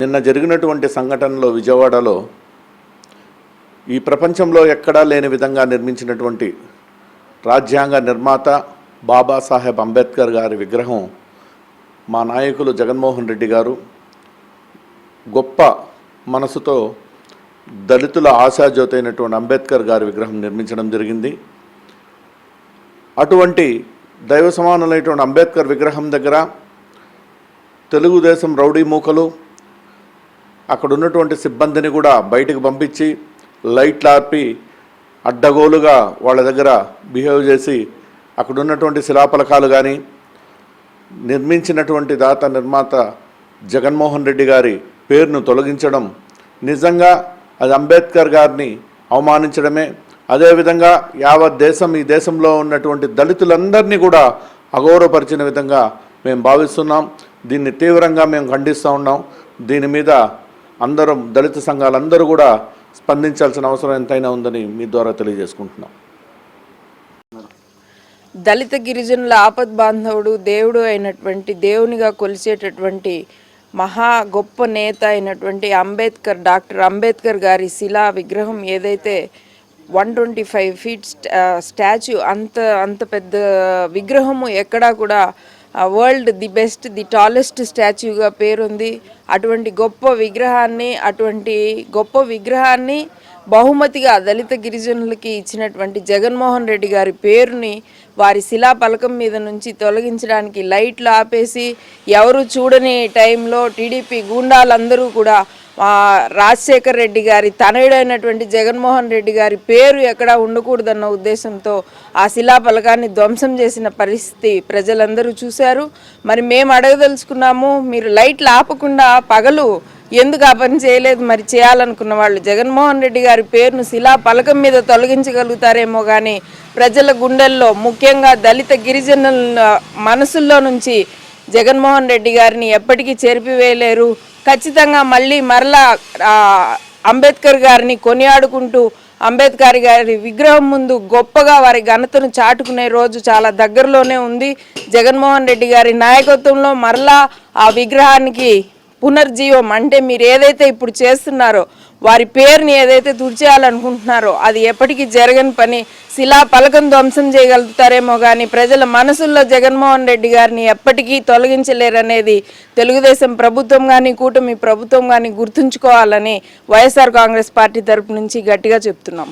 నిన్న జరిగినటువంటి సంఘటనలో విజయవాడలో ఈ ప్రపంచంలో ఎక్కడా లేని విధంగా నిర్మించినటువంటి రాజ్యాంగ నిర్మాత బాబాసాహెబ్ అంబేద్కర్ గారి విగ్రహం మా నాయకులు జగన్మోహన్ రెడ్డి గారు గొప్ప మనసుతో దళితుల ఆశాజ్యోతి అయినటువంటి అంబేద్కర్ గారి విగ్రహం నిర్మించడం జరిగింది. అటువంటి దైవ సమానులైనటువంటి అంబేద్కర్ విగ్రహం దగ్గర తెలుగుదేశం రౌడీ మూకలు అక్కడ ఉన్నటువంటి సిబ్బందిని కూడా బయటకు పంపించి లైట్లు ఆర్పి అడ్డగోలుగా వాళ్ళ దగ్గర బిహేవ్ చేసి అక్కడ ఉన్నటువంటి శిలాఫలకాలు కానీ నిర్మించినటువంటి దాత నిర్మాత జగన్మోహన్ రెడ్డి గారి పేరును తొలగించడం నిజంగా అది అంబేద్కర్ గారిని అవమానించడమే. అదేవిధంగా యావత్ దేశం ఈ దేశంలో ఉన్నటువంటి దళితులందరినీ కూడా అగౌరవపరిచిన విధంగా మేము భావిస్తున్నాం. దీన్ని తీవ్రంగా మేము ఖండిస్తూ ఉన్నాం. దీని మీద అందరం దళిత సంఘాలందరూ కూడా స్పందించాల్సిన అవసరం ఎంతైనా ఉందని మీ ద్వారా తెలియజేసుకుంటున్నాం. దళిత గిరిజనుల ఆపద్ బాంధవుడు దేవుడు అయినటువంటి దేవునిగా కొలిచేటటువంటి మహా గొప్ప నేత అయినటువంటి డాక్టర్ అంబేద్కర్ గారి శిలా విగ్రహం ఏదైతే 125 feet స్టాచ్యూ అంత పెద్ద విగ్రహము ఎక్కడా కూడా world the best the tallest స్టాచ్యూగా పేరుంది. అటువంటి గొప్ప విగ్రహాన్ని బహుమతిగా దళిత గిరిజనులకి ఇచ్చినటువంటి జగన్మోహన్ రెడ్డి గారి పేరుని వారి శిలా పలకం మీద నుంచి తొలగించడానికి లైట్లు ఆపేసి ఎవరు చూడని టైంలో టీడీపీ గూండాలందరూ కూడా రాజశేఖర్ రెడ్డి గారి తనయుడైనటువంటి జగన్మోహన్ రెడ్డి గారి పేరు ఎక్కడా ఉండకూడదన్న ఉద్దేశంతో ఆ శిలాఫలకాన్ని ధ్వంసం చేసిన పరిస్థితి ప్రజలందరూ చూశారు. మరి మేము అడగదలుచుకున్నాము, మీరు లైట్లు ఆపకుండా పగలు ఎందుకు ఆ పని చేయలేదు? మరి చేయాలనుకున్న వాళ్ళు జగన్మోహన్ రెడ్డి గారి పేరును శిలా పలకం మీద తొలగించగలుగుతారేమో కానీ ప్రజల గుండెల్లో ముఖ్యంగా దళిత గిరిజనుల మనసుల్లో నుంచి జగన్మోహన్ రెడ్డి గారిని ఎప్పటికీ చెరిపివేయలేరు. ఖచ్చితంగా మరలా అంబేద్కర్ గారిని కొనియాడుకుంటూ అంబేద్కర్ గారి విగ్రహం ముందు గొప్పగా వారి ఘనతను చాటుకునే రోజు చాలా దగ్గరలోనే ఉంది. జగన్మోహన్ రెడ్డి గారి నాయకత్వంలో మరలా ఆ విగ్రహానికి పునర్జీవం, అంటే మీరు ఏదైతే ఇప్పుడు చేస్తున్నారో వారి పేరుని ఏదైతే తుడిచేయాలనుకుంటున్నారో అది ఎప్పటికీ జరగని పని. శిలా పలకం ధ్వంసం చేయగలుగుతారేమో కానీ ప్రజల మనసుల్లో జగన్మోహన్ రెడ్డి గారిని ఎప్పటికీ తొలగించలేరనేది తెలుగుదేశం ప్రభుత్వం కానీ కూటమి ప్రభుత్వం కానీ గుర్తుంచుకోవాలని వైఎస్ఆర్ కాంగ్రెస్ పార్టీ తరపు నుంచి గట్టిగా చెప్తున్నాం.